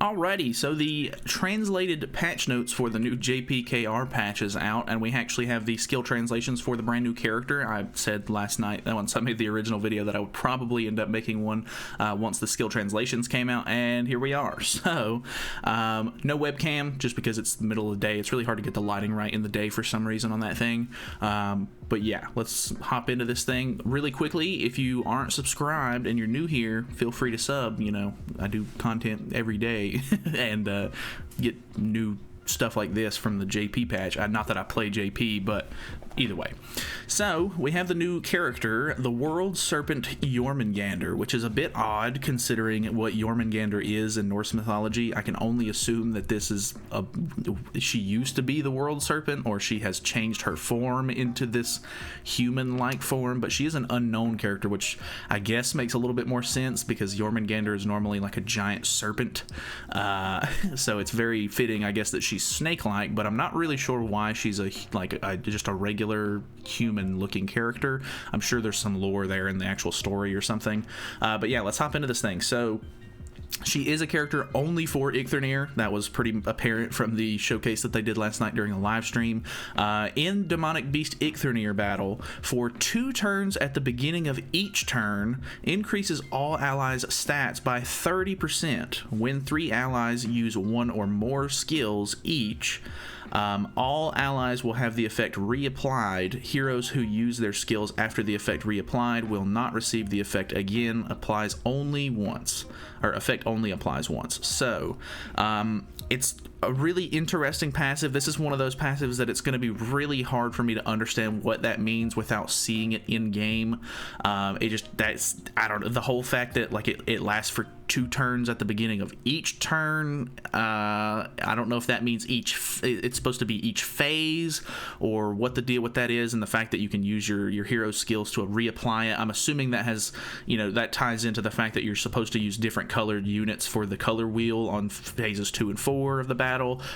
Alrighty, so the translated patch notes for the new JPKR patch is out, and we actually have the skill translations for the brand new character. I said last night, once I made the original video, that I would probably end up making one once the skill translations came out, and here we are. So, no webcam, just because it's the middle of the day. It's really hard to get the lighting right in the day for some reason on that thing. But yeah, let's hop into this thing really quickly. If you aren't subscribed and you're new here, feel free to sub. You know, I do content every day and get new stuff like this from the JP patch. Not that I play JP, but either way. So we have the new character, the World Serpent Jormungandr, which is a bit odd considering what Jormungandr is in Norse mythology. I can only assume that this is she used to be the World Serpent, or she has changed her form into this human-like form, but she is an unknown character, which I guess makes a little bit more sense because Jormungandr is normally like a giant serpent. So it's very fitting, I guess, that she's snake-like, but I'm not really sure why she's just a regular human-looking character. I'm sure there's some lore there in the actual story or something. But yeah, let's hop into this thing. So she is a character only for Icthernir. That was pretty apparent from the showcase that they did last night during a live stream. In Demonic Beast Icthernir battle, for 2 turns at the beginning of each turn, increases all allies' stats by 30% when 3 allies use 1 or more skills each. All allies will have the effect reapplied. Heroes who use their skills after the effect reapplied will not receive the effect again. Applies only once, or effect only applies once. So it's a really interesting passive. This is one of those passives that it's going to be really hard for me to understand what that means without seeing it in game. I don't know, the whole fact that like it lasts for 2 turns at the beginning of each turn. I don't know if that means it's supposed to be each phase, or what the deal with that is, and the fact that you can use your hero skills to reapply it. I'm assuming that has, that ties into the fact that you're supposed to use different colored units for the color wheel on phases 2 and 4 of the battle.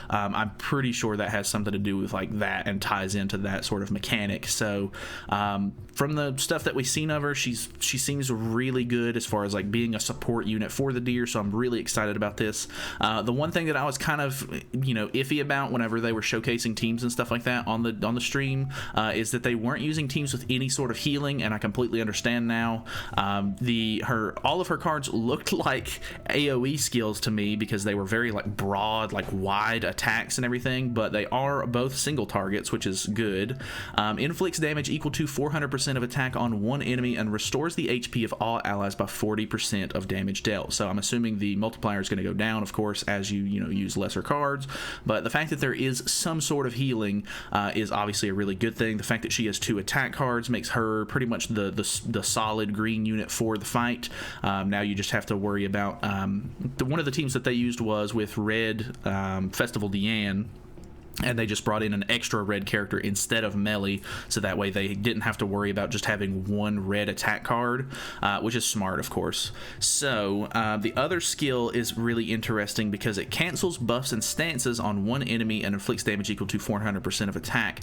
I'm pretty sure that has something to do with like that and ties into that sort of mechanic. So from the stuff that we've seen of her, she seems really good as far as like being a support unit for the deer, so I'm really excited about this. The one thing that I was kind of iffy about whenever they were showcasing teams and stuff like that on the stream is that they weren't using teams with any sort of healing, and I completely understand now. All of her cards looked like AoE skills to me because they were very like broad, like wide attacks and everything, but they are both single targets, which is good. Inflicts damage equal to 400% of attack on one enemy and restores the HP of all allies by 40% of damage dealt. So I'm assuming the multiplier is going to go down, of course, as you use lesser cards, but the fact that there is some sort of healing is obviously a really good thing. The fact that she has 2 attack cards makes her pretty much the solid green unit for the fight. Now you just have to worry about one of the teams that they used was with red Festival Deanne, and they just brought in an extra red character instead of Melee, so that way they didn't have to worry about just having 1 red attack card, which is smart, of course. So the other skill is really interesting because it cancels buffs and stances on one enemy and inflicts damage equal to 400% of attack.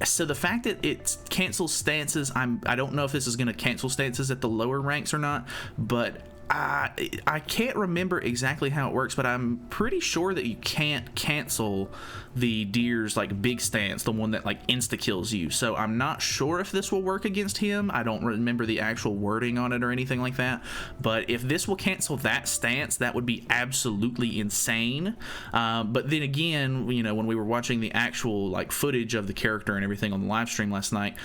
So the fact that it cancels stances, I don't know if this is going to cancel stances at the lower ranks or not, but I can't remember exactly how it works, but I'm pretty sure that you can't cancel the deer's like big stance, the one that like insta kills you. So I'm not sure if this will work against him. I don't remember the actual wording on it or anything like that, but if this will cancel that stance, that would be absolutely insane. But then again, when we were watching the actual like footage of the character and everything on the live stream last night,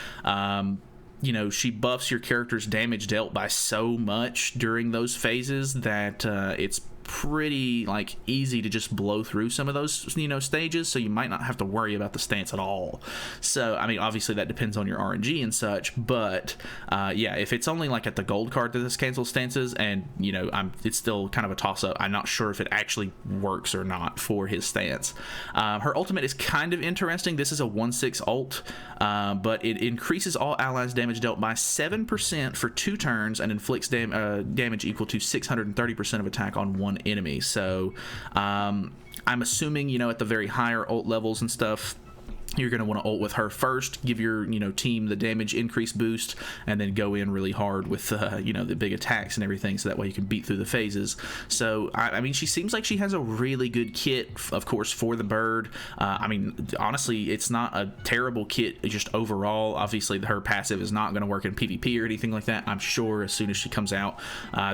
she buffs your character's damage dealt by so much during those phases that it's pretty like easy to just blow through some of those stages, so you might not have to worry about the stance at all. So I mean, obviously that depends on your RNG and such, but yeah, if it's only like at the gold card that this cancels stances, and it's still kind of a toss-up. I'm not sure if it actually works or not for his stance. Her ultimate is kind of interesting. This is a 1/6 ult, but it increases all allies damage dealt by 7% for 2 turns and inflicts damage equal to 630% of attack on one enemy. So I'm assuming at the very higher ult levels and stuff, you're going to want to ult with her first, give your team the damage increase boost, and then go in really hard with the big attacks and everything, so that way you can beat through the phases. So I mean, she seems like she has a really good kit, of course, for the bird. I mean, honestly, it's not a terrible kit just overall. Obviously, her passive is not going to work in PvP or anything like that. I'm sure as soon as she comes out,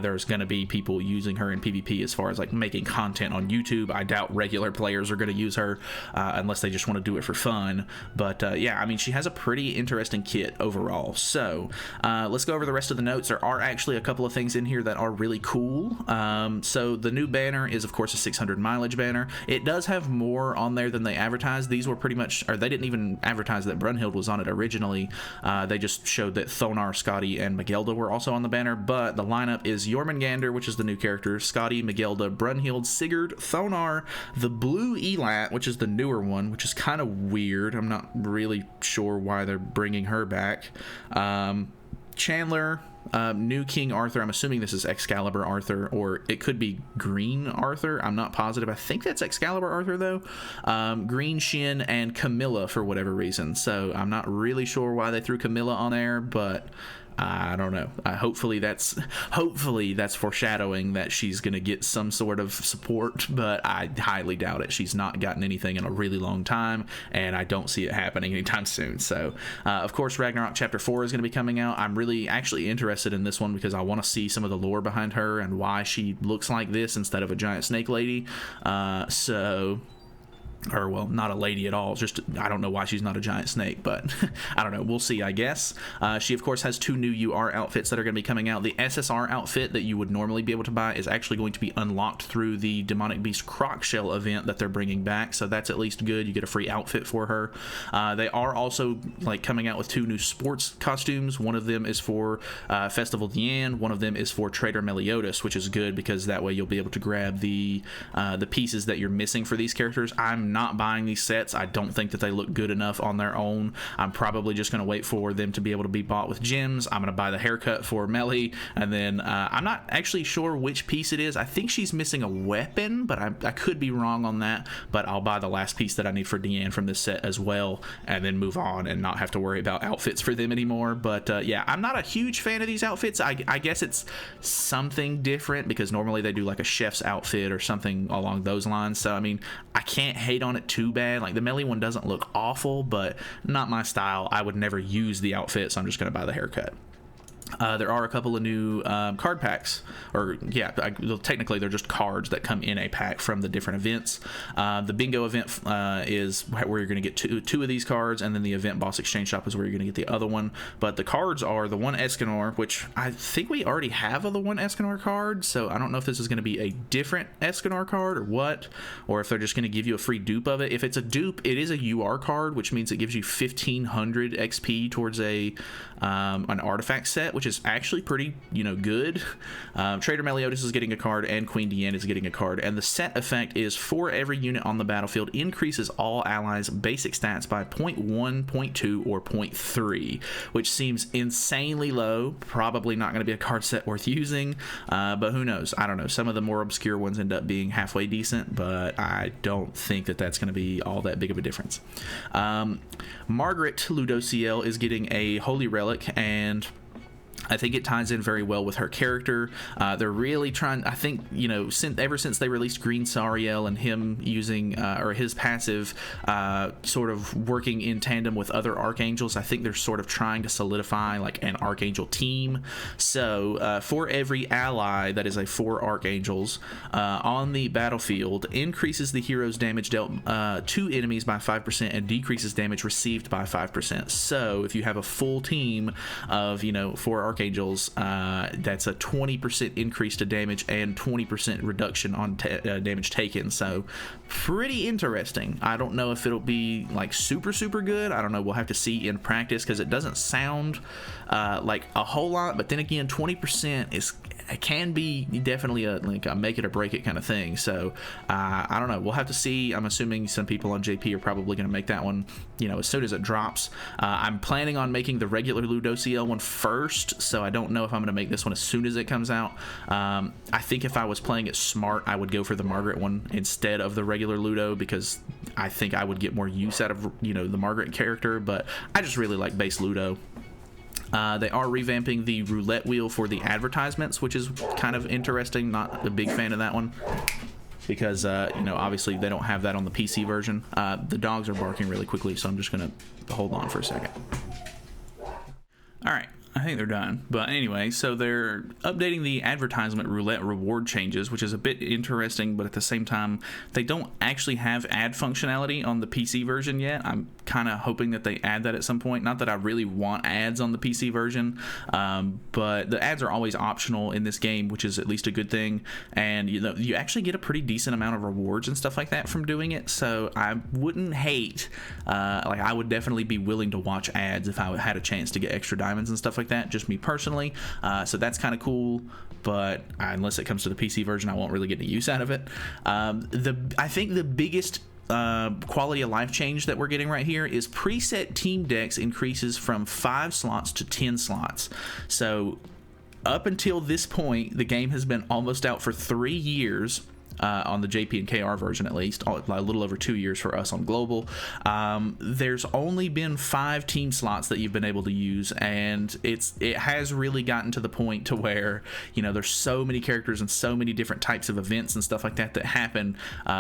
there's going to be people using her in PvP as far as like making content on YouTube. I doubt regular players are going to use her unless they just want to do it for fun. But yeah, I mean, she has a pretty interesting kit overall. So let's go over the rest of the notes. There are actually a couple of things in here that are really cool. So the new banner is, of course, a 600 mileage banner. It does have more on there than they advertised. These were pretty much, or they didn't even advertise that Brunhild was on it originally. They just showed that Thonar, Skadi, and Magelda were also on the banner. But the lineup is Jormungandr, which is the new character, Skadi, Magelda, Brunhild, Sigurd, Thonar, the blue Elat, which is the newer one, which is kind of weird. I'm not really sure why they're bringing her back. Chandler, new King Arthur. I'm assuming this is Excalibur Arthur, or it could be Green Arthur. I'm not positive. I think that's Excalibur Arthur, though. Green Shin, and Camilla for whatever reason. So I'm not really sure why they threw Camilla on there, but I don't know. Hopefully that's foreshadowing that she's going to get some sort of support, but I highly doubt it. She's not gotten anything in a really long time, and I don't see it happening anytime soon. So, of course, Ragnarok Chapter 4 is going to be coming out. I'm really actually interested in this one because I want to see some of the lore behind her and why she looks like this instead of a giant snake lady. Or, well, not a lady at all. Just, I don't know why she's not a giant snake, but I don't know. We'll see, I guess. She, of course, has 2 new UR outfits that are going to be coming out. The SSR outfit that you would normally be able to buy is actually going to be unlocked through the Demonic Beast Croc Shell event that they're bringing back, so that's at least good. You get a free outfit for her. They are also, like, coming out with 2 new sports costumes. One of them is for Festival Diane. One of them is for Trader Meliodas, which is good because that way you'll be able to grab the pieces that you're missing for these characters. I'm not buying these sets. I don't think that they look good enough on their own. I'm probably just going to wait for them to be able to be bought with gems. I'm going to buy the haircut for Melly, and then I'm not actually sure which piece it is. I think she's missing a weapon, but I could be wrong on that, but I'll buy the last piece that I need for Deanne from this set as well, and then move on and not have to worry about outfits for them anymore. But yeah, I'm not a huge fan of these outfits. I guess it's something different because normally they do like a chef's outfit or something along those lines. So I mean, I can't hate on it too bad. Like the Melly one doesn't look awful, but not my style. I would never use the outfit, so I'm just going to buy the haircut. There are a couple of new card packs, or yeah, technically they're just cards that come in a pack from the different events. The bingo event is where you're going to get two of these cards, and then the event boss exchange shop is where you're going to get the other one. But the cards are the one Escanor, which I think we already have the one Escanor card, so I don't know if this is going to be a different Escanor card or what, or if they're just going to give you a free dupe of it. If it's a dupe, it is a UR card, which means it gives you 1500 XP towards an artifact set, which is actually pretty, good. Trader Meliodas is getting a card, and Queen Deanne is getting a card, and the set effect is for every unit on the battlefield increases all allies' basic stats by 0.1, 0.2, or 0.3, which seems insanely low. Probably not going to be a card set worth using, but who knows? I don't know. Some of the more obscure ones end up being halfway decent, but I don't think that that's going to be all that big of a difference. Margaret Ludociel is getting a Holy Relic, and I think it ties in very well with her character. They're really trying, I think, ever since they released Green Sariel and him using, or his passive, sort of working in tandem with other Archangels, I think they're sort of trying to solidify like an Archangel team. So for every ally that is a 4 Archangels on the battlefield, increases the hero's damage dealt to enemies by 5% and decreases damage received by 5%. So if you have a full team of, 4 Archangels, that's a 20% increase to damage and 20% reduction on damage taken. So pretty interesting. I don't know if it'll be like super good. I don't know. We'll have to see in practice because it doesn't sound like a whole lot, but then again, 20% it can be definitely a make it or break it kind of thing. So I don't know. We'll have to see. I'm assuming some people on JP are probably going to make that one, as soon as it drops. I'm planning on making the regular Ludociel one first, so I don't know if I'm going to make this one as soon as it comes out. I think if I was playing it smart, I would go for the Margaret one instead of the regular Ludo, because I think I would get more use out of, you know, the Margaret character, but I just really like base Ludo. They are revamping the roulette wheel for the advertisements, which is kind of interesting. Not a big fan of that one because, you know, obviously they don't have that on the PC version. The dogs are barking really quickly, so I'm just going to hold on for a second. All right. I think they're done. But anyway, so they're updating the advertisement roulette reward changes, which is a bit interesting, but at the same time, they don't actually have ad functionality on the PC version yet. I'm kind of hoping that they add that at some point. Not that I really want ads on the PC version, but the ads are always optional in this game, which is at least a good thing. And you know, you actually get a pretty decent amount of rewards and stuff like that from doing it. So I wouldn't hate, like I would definitely be willing to watch ads if I had a chance to get extra diamonds and stuff like that, just me personally. So that's kind of cool, but unless it comes to the PC version, I won't really get any use out of it. I think the biggest quality of life change that we're getting right here is preset team decks increases from 5 slots to 10 slots. So up until this point, the game has been almost out for 3 years. On the JP and KR version, at least a little over 2 years for us on global. There's only been 5 team slots that you've been able to use, and it has really gotten to the point to where, you know, there's so many characters and so many different types of events and stuff like that that happen.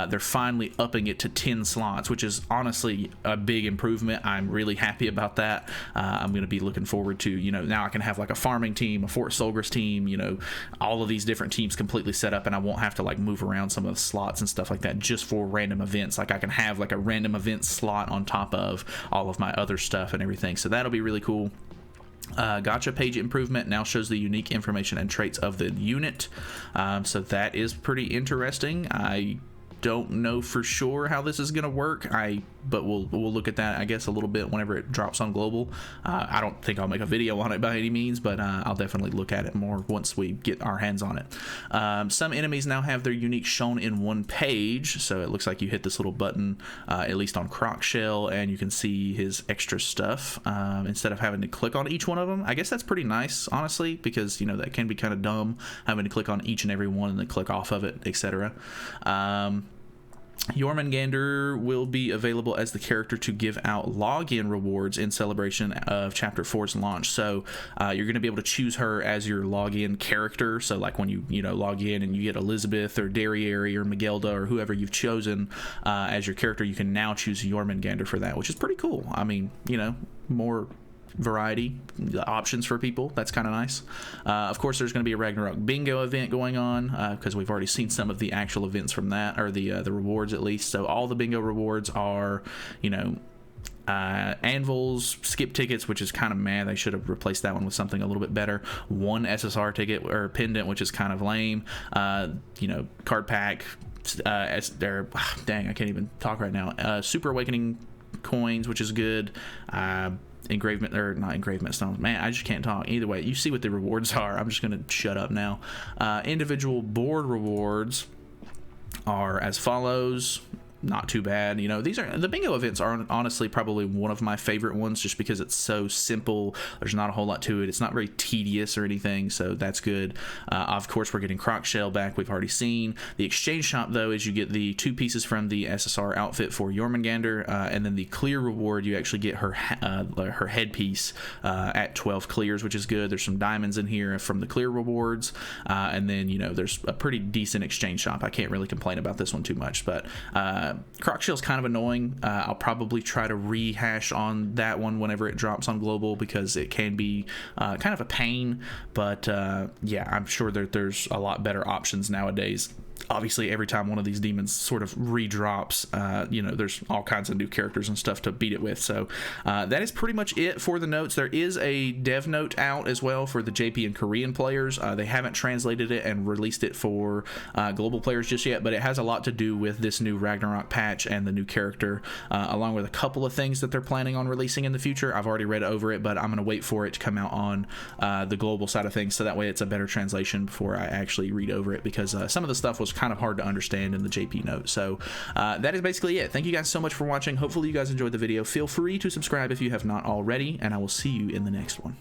They're finally upping it to 10 slots, which is honestly a big improvement. I'm really happy about that. I'm going to be looking forward to, you know, now I can have like a farming team, a Fort Solgris team, you know, all of these different teams completely set up, and I won't have to like move around some of the slots and stuff like that just for random events. Like I can have like a random event slot on top of all of my other stuff and everything, so that'll be really cool. Gotcha page improvement now shows the unique information and traits of the unit, so that is pretty interesting. I don't know for sure how this is going to work, but we'll look at that, I guess, a little bit whenever it drops on global. I don't think I'll make a video on it by any means, but I'll definitely look at it more once we get our hands on it. Some enemies now have their unique shown in one page, so it looks like you hit this little button, at least on Croc Shell, and you can see his extra stuff instead of having to click on each one of them. I guess that's pretty nice, honestly, because, you know, that can be kind of dumb having to click on each and every one and then click off of it, etc. Jormungandr will be available as the character to give out login rewards in celebration of Chapter 4's launch. So you're going to be able to choose her as your login character. So like when you know, log in and you get Elizabeth or Derriere or Miguelda or whoever you've chosen as your character, you can now choose Jormungandr for that, which is pretty cool. I mean, you know, more variety options for people. That's kind of nice. Of course, there's going to be a Ragnarok bingo event going on because we've already seen some of the actual events from that, or the rewards at least. So all the bingo rewards are, you know, anvils, skip tickets, which is kind of mad. They should have replaced that one with something a little bit better. 1 SSR ticket or pendant, which is kind of lame. You know, card pack. As they're dang, I can't even talk right now. Super Awakening coins, which is good. Engravement, or not engravement stones, man, I just can't talk. Either way, you see what the rewards are. I'm just gonna shut up now. Individual board rewards are as follows. Not too bad. You know, these are the bingo events are honestly probably one of my favorite ones, just because it's so simple. There's not a whole lot to it. It's not very tedious or anything, so that's good. Of course, we're getting Croc Shell back. We've already seen the exchange shop, though, is you get the 2 pieces from the SSR outfit for Jormungandr, and then the clear reward, you actually get her headpiece at 12 clears, which is good. There's some diamonds in here from the clear rewards, and then, you know, there's a pretty decent exchange shop. I can't really complain about this one too much, but Croc Shell's kind of annoying. I'll probably try to rehash on that one whenever it drops on global, because it can be kind of a pain, but yeah, I'm sure that there's a lot better options nowadays. Obviously, every time one of these demons sort of redrops, you know, there's all kinds of new characters and stuff to beat it with. So that is pretty much it for the notes. There is a dev note out as well for the JP and Korean players. They haven't translated it and released it for global players just yet, but it has a lot to do with this new Ragnarok patch and the new character, along with a couple of things that they're planning on releasing in the future. I've already read over it, but I'm going to wait for it to come out on the global side of things, so that way it's a better translation before I actually read over it, because some of the stuff was kind of hard to understand in the JP note. So that is basically it. Thank you guys so much for watching. Hopefully you guys enjoyed the video. Feel free to subscribe if you have not already, and I will see you in the next one.